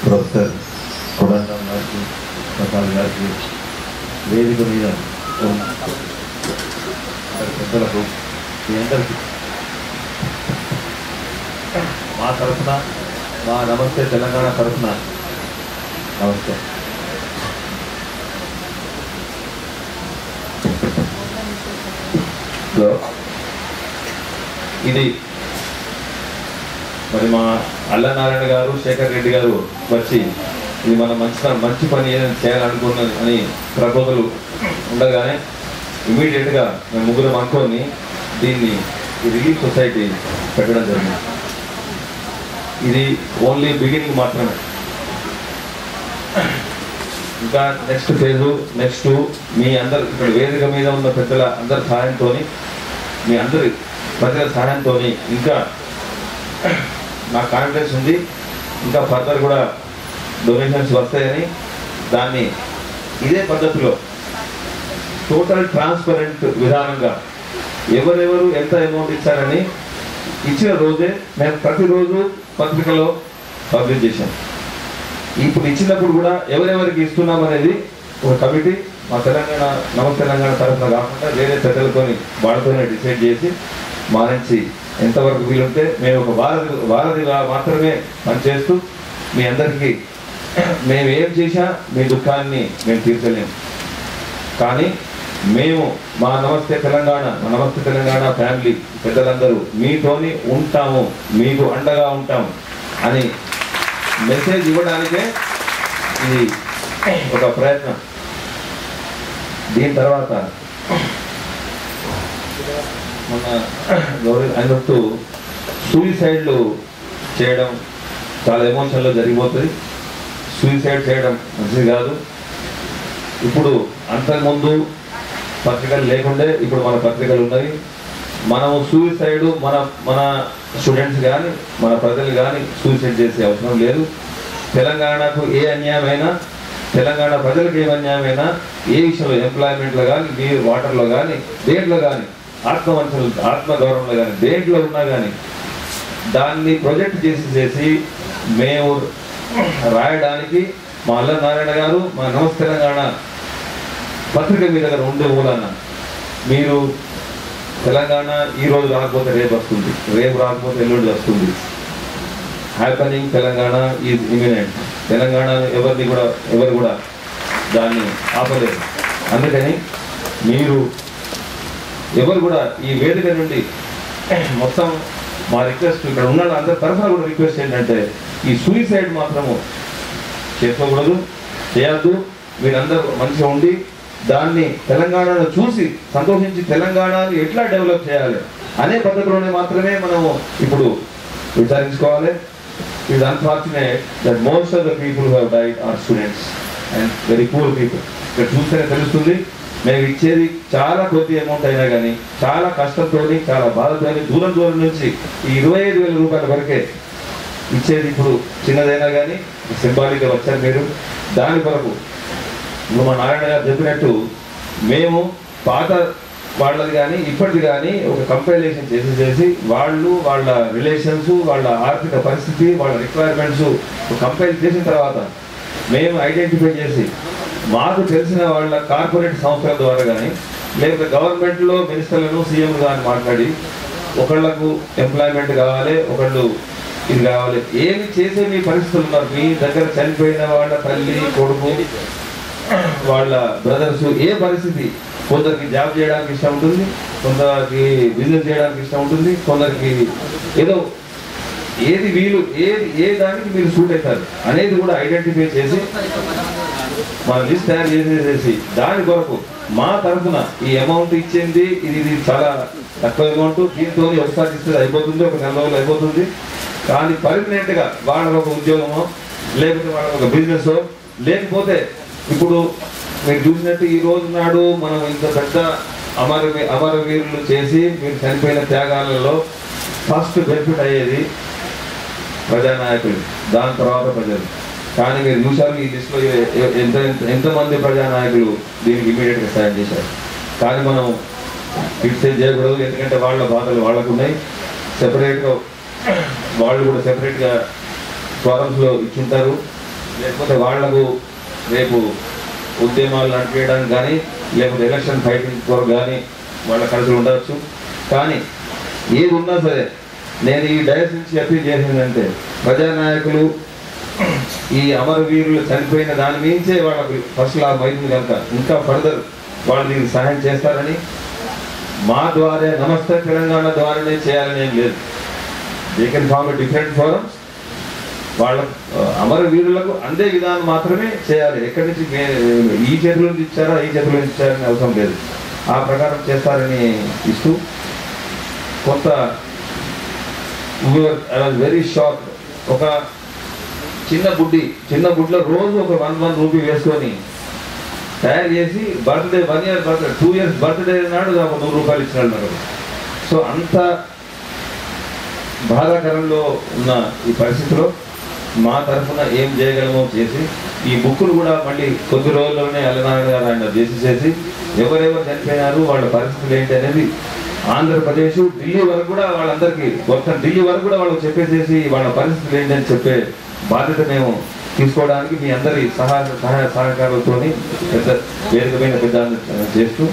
Professor Kodangal గారికి, ప్రసాద్ గారికి, వేదిక మీద పెద్దలకు మీ అందరికీ మా తరఫున, మా నమస్తే తెలంగాణ తరఫున నమస్తే. ఇది మరి మా అల్లనారాయణ గారు, శేఖర్ రెడ్డి గారు వచ్చి ఇది మనం మంచి పని ఏదైనా చేయాలనుకున్నది అని ప్రపోజల్ ఉండగానే ఇమీడియట్గా మేము ముగ్గురం అనుకొని దీన్ని ఈ రిలీఫ్ సొసైటీ పెట్టడం జరిగింది. ఇది ఓన్లీ బిగినింగ్ మాత్రమే. ఇంకా నెక్స్ట్ ఫేజు, నెక్స్ట్ మీ అందరు ఇక్కడ వేదిక మీద ఉన్న పెద్దల అందరి సహాయంతో, మీ అందరి ప్రజల సహాయంతో ఇంకా నాకు కాన్ఫిడెన్స్ ఉంది, ఇంకా ఫర్దర్ కూడా డొనేషన్స్ వస్తాయని. దాన్ని ఇదే పద్ధతిలో టోటల్ ట్రాన్స్పరెంట్ విధానంగా ఎవరెవరు ఎంత అమౌంట్ ఇచ్చారని ఇచ్చిన రోజే మేము ప్రతిరోజు పత్రికలో పబ్లిష్ చేశాం. ఇప్పుడు ఇచ్చినప్పుడు కూడా ఎవరెవరికి ఇస్తున్నాం అనేది ఒక కమిటీ మా తెలంగాణ తెలంగాణ తరఫున కాకుండా వేరే పెద్దలతో వాళ్ళతోనే డిసైడ్ చేసి మా నుంచి ఎంతవరకు వీలుంటే మేము ఒక వారధిగా మాత్రమే పనిచేస్తూ మీ అందరికీ మేము ఏం చేశా మీ దుఃఖాన్ని మేము తీర్చలేము, కానీ మేము మా నమస్తే తెలంగాణ ఫ్యామిలీ పెద్దలందరూ మీతోని ఉంటాము, మీకు అండగా ఉంటాము అని మెసేజ్ ఇవ్వడానికే ఇది ఒక ప్రయత్నం. దీని తర్వాత మన అన్నట్టు సూయిసైడ్లు చేయడం చాలా ఎమోషన్లో జరిగిపోతుంది. సూయిసైడ్ చేయడం మంచిది కాదు. ఇప్పుడు అంతకుముందు పత్రికలు లేకుండే ఇప్పుడు మన పత్రికలు ఉన్నాయి. మనము సూయిసైడ్ మన స్టూడెంట్స్ కానీ మన ప్రజలు కానీ సూయిసైడ్ చేసే అవసరం లేదు. తెలంగాణకు ఏ అన్యాయమైనా, తెలంగాణ ప్రజలకు ఏ అన్యాయమైనా, ఏ విషయంలో ఎంప్లాయ్మెంట్లో కానీ, నీరు వాటర్లో కానీ, దేంట్లో కానీ, ఆత్మగౌరవంలో కానీ, దేంట్లో ఉన్నా కానీ దాన్ని ప్రొజెక్ట్ చేసి మేము రాయడానికి మా అల్లనారాయణ గారు మా నమస్తే తెలంగాణ పత్రిక మీ దగ్గర ఉండే మూలాన మీరు తెలంగాణ ఈరోజు రాకపోతే రేపు వస్తుంది, రేపు రాకపోతే ఎల్లుండి వస్తుంది. Happening Telangana is imminent. Telangana ఎవరు కూడా దాన్ని ఆపలేరు. అందుకని మీరు ఎవరు కూడా ఈ వేదిక నుండి మొత్తం మా రిక్వెస్ట్, ఇక్కడ ఉన్న అందరి తరఫున కూడా రిక్వెస్ట్ ఏంటంటే ఈ సూయిసైడ్ మాత్రము చేసుకోకూడదు, చేయద్దు. మీరందరూ మంచిగా ఉండి దాన్ని తెలంగాణను చూసి సంతోషించి తెలంగాణని ఎట్లా డెవలప్ చేయాలి అనే పద్ధతిలోనే మాత్రమే మనము ఇప్పుడు విచారించుకోవాలి. It unfortunate that most of the people who have died are students and very poor people. ఇక్కడ చూస్తేనే తెలుస్తుంది. మేము ఇచ్చేది చాలా కొద్ది అమౌంట్ అయినా కానీ చాలా కష్టంతో, చాలా బాధతో దూరం నుంచి ఈ 25,000 రూపాయల వరకే ఇచ్చేది. ఇప్పుడు చిన్నదైనా కానీ సింబాలిక్గా వచ్చారు మీరు. దాని కొరకు ఇప్పుడు మా నారాయణ గారు చెప్పినట్టు మేము పాత వాళ్ళది కానీ ఇప్పటిది కానీ ఒక కంపైలేషన్ చేసి వాళ్ళ రిలేషన్స్, వాళ్ళ ఆర్థిక పరిస్థితి, వాళ్ళ రిక్వైర్మెంట్స్ కంపైల్ చేసిన తర్వాత మేము ఐడెంటిఫై చేసి మాకు తెలిసిన వాళ్ళ కార్పొరేట్ సంస్థల ద్వారా కానీ లేకపోతే గవర్నమెంట్లో మినిస్టర్లను సీఎం కానీ మాట్లాడి ఒకళ్ళకు ఎంప్లాయ్మెంట్ కావాలి, ఒకళ్ళు ఇది కావాలి, ఏమి చేసే మీ పరిస్థితులు ఉన్నారు. మీ దగ్గర చనిపోయిన వాళ్ళ తల్లి, కొడుకు, వాళ్ళ బ్రదర్స్ ఏ పరిస్థితి, కొందరికి జాబ్ చేయడానికి ఇష్టం ఉంటుంది, కొందరికి బిజినెస్ చేయడానికి ఇష్టం ఉంటుంది, కొందరికి ఏదో ఏది వీలు ఏ దానికి మీరు సూట్ అవుతారు అనేది కూడా ఐడెంటిఫై చేసి మన లిస్ట్ తయారు చేసేసి దాని కొరకు మా తరఫున ఈ అమౌంట్ ఇచ్చింది. ఇది చాలా తక్కువ అమౌంట్, దీంతో ఒకసారి ఇస్తే అయిపోతుంది, ఒక 4 రోజులు అయిపోతుంది. కానీ పర్మనెంట్గా వాళ్ళకు ఒక ఉద్యోగమో లేకపోతే వాళ్ళకు ఒక బిజినెస్, లేకపోతే ఇప్పుడు మీరు చూసినట్టు ఈ రోజు నాడు మనం ఇంత పెద్ద అమరవీరులు చేసి మీరు చనిపోయిన త్యాగాలలో ఫస్ట్ బెనిఫిట్ అయ్యేది ప్రజానాయకులు, దాని తర్వాత ప్రజలు. కానీ మీరు చూసారు ఈ లిస్టులో ఎంతమంది ప్రజానాయకులు దీనికి ఇమీడియట్గా సాయం చేశారు. కానీ మనం క్రిటిసైజ్ చేయకూడదు, ఎందుకంటే వాళ్ళ బాధలు వాళ్ళకు ఉన్నాయి. సెపరేట్గా వాళ్ళు కూడా సెపరేట్గా ఫారమ్స్లో ఇచ్చుంటారు. లేకపోతే వాళ్లకు రేపు ఉద్యమాలు నడిపేయడానికి కానీ లేకపోతే ఎలక్షన్ ఫైటింగ్ కొరకు కానీ వాళ్ళ కలిసి ఉండవచ్చు. కానీ ఏది ఉన్నా సరే నేను ఈ డయస్ నుంచి అప్పీల్ చేసిందంటే ప్రజానాయకులు ఈ అమరవీరులు చనిపోయిన దాని మించే వాళ్ళకు ఫస్ట్ లాభం అయింది కనుక ఇంకా ఫర్దర్ వాళ్ళు దీనికి సహాయం చేస్తారని, మా ద్వారా నమస్తే తెలంగాణ ద్వారానే చేయాలని ఏం లేదు. They can form different forums. వాళ్ళ అమరవీరులకు అందే విధానం మాత్రమే చేయాలి. ఎక్కడి నుంచి ఈ చేతుల నుంచి ఇచ్చారా ఈ చేతుల నుంచి ఇచ్చారని అవసరం లేదు. ఆ ప్రకారం చేస్తారని ఇస్తూ కొంత వెరీ షార్ట్ ఒక చిన్న బుడ్లో రోజు ఒక 1 రూపీ వేసుకొని తయారు చేసి birthday 1 year birthday 2 years birthday నాడు ఒక 100 రూపాయలు ఇచ్చినాడు నాకు. సో అంత బాధాకరంలో ఉన్న ఈ పరిస్థితిలో మా తరఫున ఏం చేయగలమో చేసి ఈ బుక్కులు కూడా మళ్ళీ కొద్ది రోజుల్లోనే అల్లనారాయణ గారు ఆయన చేసి ఎవరెవరు చనిపోయినారు వాళ్ళ పరిస్థితులు ఏంటి అనేది ఆంధ్రప్రదేశ్ ఢిల్లీ వరకు కూడా వాళ్ళందరికీ మొత్తం ఢిల్లీ వరకు కూడా వాళ్ళకి చెప్పేసేసి వాళ్ళ పరిస్థితులు ఏంటని చెప్పే బాధ్యత మేము తీసుకోవడానికి మీ అందరి సహాయ సహకారాలతో పెద్ద వేదికమైన పెద్ద చేస్తూ